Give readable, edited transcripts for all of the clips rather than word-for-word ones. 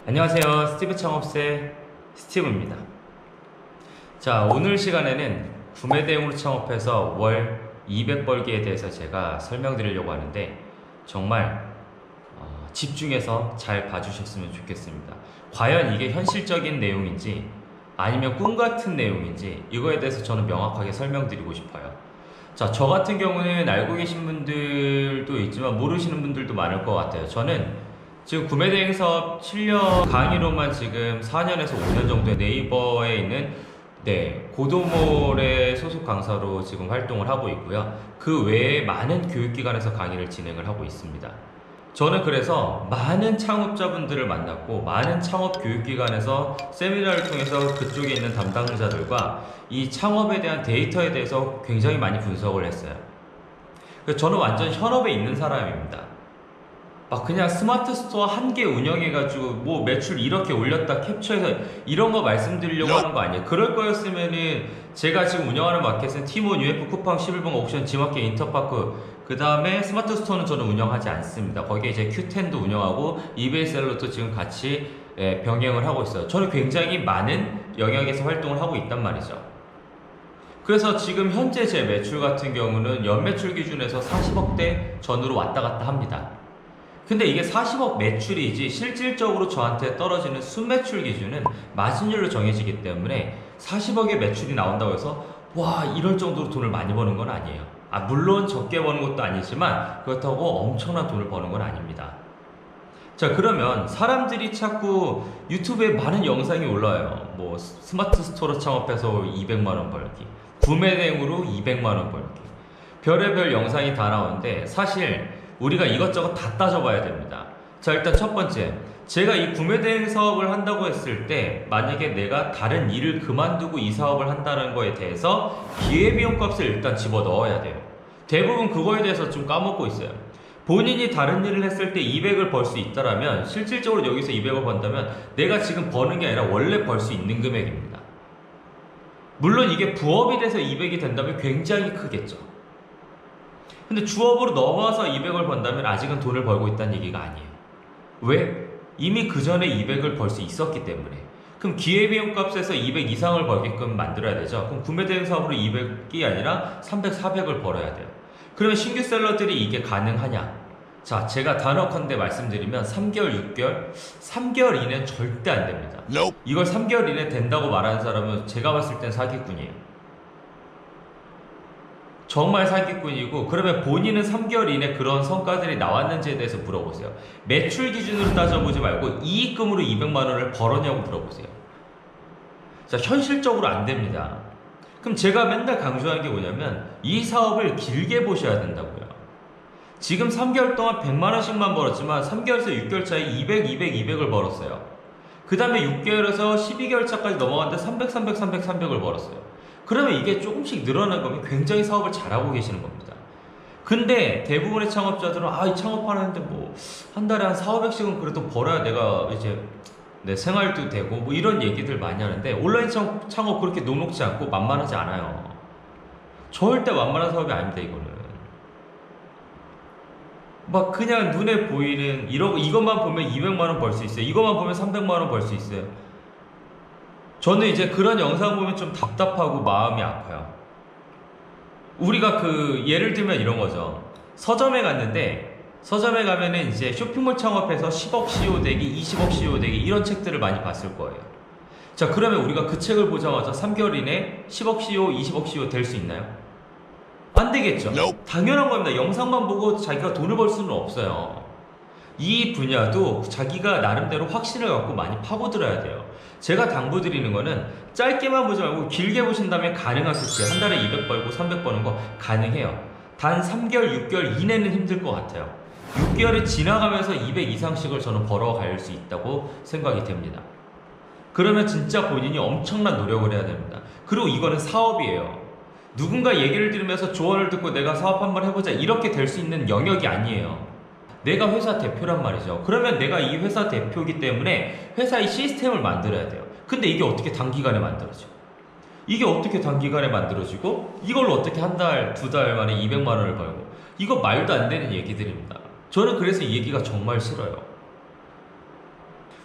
안녕하세요. 스티브 창업세 스티브입니다. 자, 오늘 시간에는 구매 대행으로 창업해서 월 200 벌기에 대해서 제가 설명드리려고 하는데 정말 집중해서 잘 봐주셨으면 좋겠습니다. 과연 이게 현실적인 내용인지 아니면 꿈 같은 내용인지 이거에 대해서 저는 명확하게 설명드리고 싶어요. 자, 저 같은 경우는 알고 계신 분들도 있지만 모르시는 분들도 많을 것 같아요. 저는 지금 구매대행 사업 7년 강의로만 지금 4년에서 5년 정도의 네이버에 있는 고도몰의 소속 강사로 지금 활동을 하고 있고요. 그 외에 많은 교육기관에서 강의를 진행을 하고 있습니다. 저는 그래서 많은 창업자분들을 만났고 많은 창업 교육기관에서 세미나를 통해서 그쪽에 있는 담당자들과 이 창업에 대한 데이터에 대해서 굉장히 많이 분석을 했어요. 그래서 저는 완전 현업에 있는 사람입니다. 막 그냥 스마트 스토어 한 개 운영해가지고 뭐 매출 이렇게 올렸다 캡처해서 이런 거 말씀드리려고 하는 거 아니에요. 그럴 거였으면은 제가 지금 운영하는 마켓은 티몬, UF, 쿠팡, 11번, 옥션, 지마켓, 인터파크 그 다음에 스마트 스토어는 저는 운영하지 않습니다. 거기에 이제 Q10도 운영하고 이베이 셀러도 지금 같이 병행을 하고 있어요. 저는 굉장히 많은 영역에서 활동을 하고 있단 말이죠. 그래서 지금 현재 제 매출 같은 경우는 연매출 기준에서 40억대 전으로 왔다 갔다 합니다. 근데 이게 40억 매출이지 실질적으로 저한테 떨어지는 순매출 기준은 마진율로 정해지기 때문에 40억의 매출이 나온다고 해서 와 이럴 정도로 돈을 많이 버는 건 아니에요. 물론 적게 버는 것도 아니지만 그렇다고 엄청난 돈을 버는 건 아닙니다. 자, 그러면 사람들이 자꾸 유튜브에 많은 영상이 올라와요. 뭐 스마트 스토어 창업해서 200만원 벌기, 구매 대행으로 200만원 벌기, 별의별 영상이 다 나오는데 사실 우리가 이것저것 다 따져봐야 됩니다. 자, 일단 첫 번째, 제가 이 구매 대행 사업을 한다고 했을 때 만약에 내가 다른 일을 그만두고 이 사업을 한다는 거에 대해서 기회비용 값을 일단 집어 넣어야 돼요. 대부분 그거에 대해서 좀 까먹고 있어요. 본인이 다른 일을 했을 때 200을 벌 수 있다라면 실질적으로 여기서 200을 번다면 내가 지금 버는 게 아니라 원래 벌 수 있는 금액입니다. 물론 이게 부업이 돼서 200이 된다면 굉장히 크겠죠. 근데 주업으로 넘어와서 200을 번다면 아직은 돈을 벌고 있다는 얘기가 아니에요. 왜? 이미 그 전에 200을 벌 수 있었기 때문에. 그럼 기회비용 값에서 200 이상을 벌게끔 만들어야 되죠. 그럼 구매대행 사업으로 200이 아니라 300, 400을 벌어야 돼요. 그러면 신규 셀러들이 이게 가능하냐? 자, 제가 단언컨대 말씀드리면 3개월, 6개월, 3개월 이내는 절대 안 됩니다. 이걸 3개월 이내 된다고 말하는 사람은 제가 봤을 땐 사기꾼이에요. 정말 사기꾼이고, 그러면 본인은 3개월 이내 그런 성과들이 나왔는지에 대해서 물어보세요. 매출 기준으로 따져보지 말고 이익금으로 200만 원을 벌었냐고 물어보세요. 자, 현실적으로 안 됩니다. 그럼 제가 맨날 강조하는 게 뭐냐면 이 사업을 길게 보셔야 된다고요. 지금 3개월 동안 100만 원씩만 벌었지만 3개월에서 6개월 차에 200, 200, 200을 벌었어요. 그 다음에 6개월에서 12개월 차까지 넘어갔는데 300, 300, 300, 300을 벌었어요. 그러면 이게 조금씩 늘어난 거면 굉장히 사업을 잘하고 계시는 겁니다. 근데 대부분의 창업자들은 이 창업하는데 뭐 한 달에 한 4, 500씩은 그래도 벌어야 내가 이제 내 생활도 되고 뭐 이런 얘기들 많이 하는데 온라인 창업 그렇게 녹록지 않고 만만하지 않아요. 절대 만만한 사업이 아닙니다. 이거는 막 그냥 눈에 보이는 이것만 보면 200만 원 벌 수 있어요. 이것만 보면 300만 원 벌 수 있어요. 저는 이제 그런 영상 보면 좀 답답하고 마음이 아파요. 우리가 예를 들면 이런 거죠. 서점에 갔는데, 서점에 가면은 이제 쇼핑몰 창업해서 10억 CEO 되기, 20억 CEO 되기 이런 책들을 많이 봤을 거예요. 자, 그러면 우리가 그 책을 보자마자 3개월 이내 10억 CEO, 20억 CEO 될 수 있나요? 안 되겠죠. 당연한 겁니다. 영상만 보고 자기가 돈을 벌 수는 없어요. 이 분야도 자기가 나름대로 확신을 갖고 많이 파고들어야 돼요. 제가 당부드리는 거는 짧게만 보지 말고 길게 보신다면 가능할 수 있어요. 한 달에 200 벌고 300 버는 거 가능해요. 단 3개월, 6개월 이내는 힘들 것 같아요. 6개월이 지나가면서 200 이상씩을 저는 벌어갈 수 있다고 생각이 됩니다. 그러면 진짜 본인이 엄청난 노력을 해야 됩니다. 그리고 이거는 사업이에요. 누군가 얘기를 들으면서 조언을 듣고 내가 사업 한번 해보자 이렇게 될 수 있는 영역이 아니에요. 내가 회사 대표란 말이죠. 그러면 내가 이 회사 대표이기 때문에 회사의 시스템을 만들어야 돼요. 근데 이게 어떻게 단기간에 만들어져? 이게 어떻게 단기간에 만들어지고 이걸로 어떻게 한 달, 두 달 만에 200만 원을 벌고 이거 말도 안 되는 얘기들입니다. 저는 그래서 이 얘기가 정말 싫어요.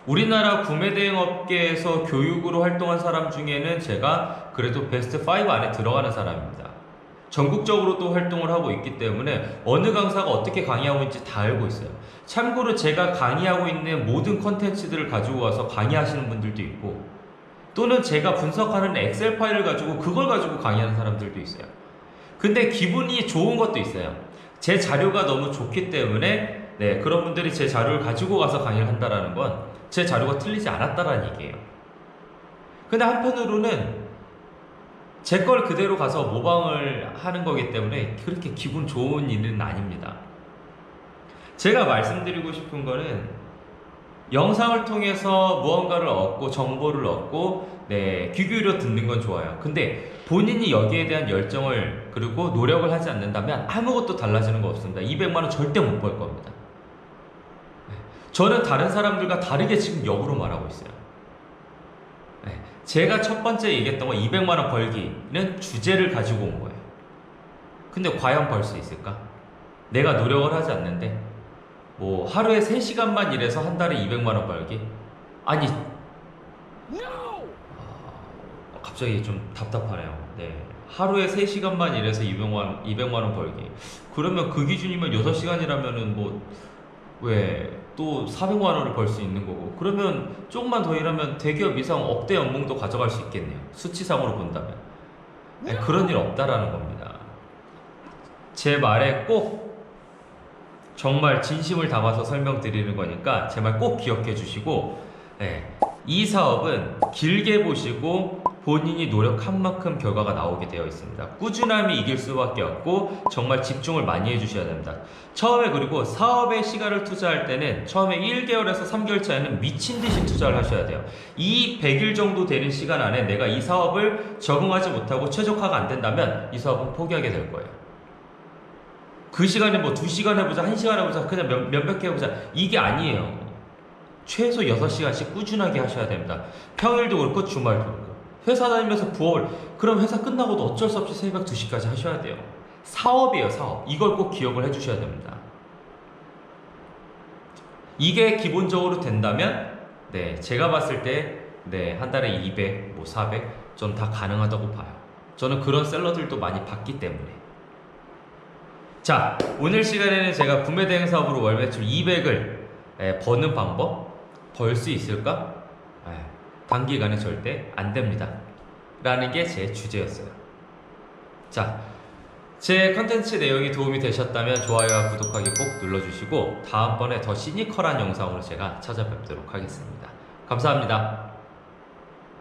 우리나라 구매 대행 업계에서 교육으로 활동한 사람 중에는 제가 그래도 베스트 5 안에 들어가는 사람입니다. 전국적으로도 활동을 하고 있기 때문에 어느 강사가 어떻게 강의하고 있는지 다 알고 있어요. 참고로 제가 강의하고 있는 모든 컨텐츠들을 가지고 와서 강의하시는 분들도 있고, 또는 제가 분석하는 엑셀 파일을 가지고 그걸 가지고 강의하는 사람들도 있어요. 근데 기분이 좋은 것도 있어요. 제 자료가 너무 좋기 때문에 그런 분들이 제 자료를 가지고 가서 강의를 한다라는 건 제 자료가 틀리지 않았다라는 얘기예요. 근데 한편으로는 제 걸 그대로 가서 모방을 하는 거기 때문에 그렇게 기분 좋은 일은 아닙니다. 제가 말씀드리고 싶은 거는 영상을 통해서 무언가를 얻고 정보를 얻고 귀 기울여 듣는 건 좋아요. 근데 본인이 여기에 대한 열정을 그리고 노력을 하지 않는다면 아무것도 달라지는 거 없습니다. 200만 원 절대 못 벌 겁니다. 저는 다른 사람들과 다르게 지금 역으로 말하고 있어요. 제가 첫 번째 얘기했던 건 200만 원 벌기는 주제를 가지고 온 거예요. 근데 과연 벌 수 있을까? 내가 노력을 하지 않는데 뭐 하루에 3시간만 일해서 한 달에 200만 원 벌기? 아니 갑자기 좀 답답하네요. 하루에 3시간만 일해서 200만 원 벌기. 그러면 그 기준이면 6시간이라면은 뭐 왜 또 400만 원을 벌 수 있는 거고, 그러면 조금만 더 일하면 대기업 이상 억대 연봉도 가져갈 수 있겠네요. 수치상으로 본다면. 그런 일 없다라는 겁니다. 제 말에 꼭 정말 진심을 담아서 설명드리는 거니까 제 말 꼭 기억해 주시고, 이 사업은 길게 보시고 본인이 노력한 만큼 결과가 나오게 되어 있습니다. 꾸준함이 이길 수밖에 없고 정말 집중을 많이 해주셔야 됩니다. 처음에, 그리고 사업에 시간을 투자할 때는 처음에 1개월에서 3개월 차에는 미친듯이 투자를 하셔야 돼요. 이 100일 정도 되는 시간 안에 내가 이 사업을 적응하지 못하고 최적화가 안 된다면 이 사업은 포기하게 될 거예요. 그 시간에 뭐 2시간 해보자, 1시간 해보자, 그냥 몇백 개 해보자, 이게 아니에요. 최소 6시간씩 꾸준하게 하셔야 됩니다. 평일도 그렇고 주말도 그렇고. 회사 다니면서 부업을, 그럼 회사 끝나고도 어쩔 수 없이 새벽 2시까지 하셔야 돼요. 사업이에요, 사업. 이걸 꼭 기억을 해주셔야 됩니다. 이게 기본적으로 된다면 제가 봤을 때 한 달에 200, 뭐 400, 전 다 가능하다고 봐요. 저는 그런 셀러들도 많이 봤기 때문에. 자, 오늘 시간에는 제가 구매 대행 사업으로 월 매출 200을 버는 방법, 벌 수 있을까? 단기간에 절대 안 됩니다. 라는 게 제 주제였어요. 자, 제 컨텐츠 내용이 도움이 되셨다면 좋아요와 구독하기 꼭 눌러주시고 다음번에 더 시니컬한 영상으로 제가 찾아뵙도록 하겠습니다. 감사합니다.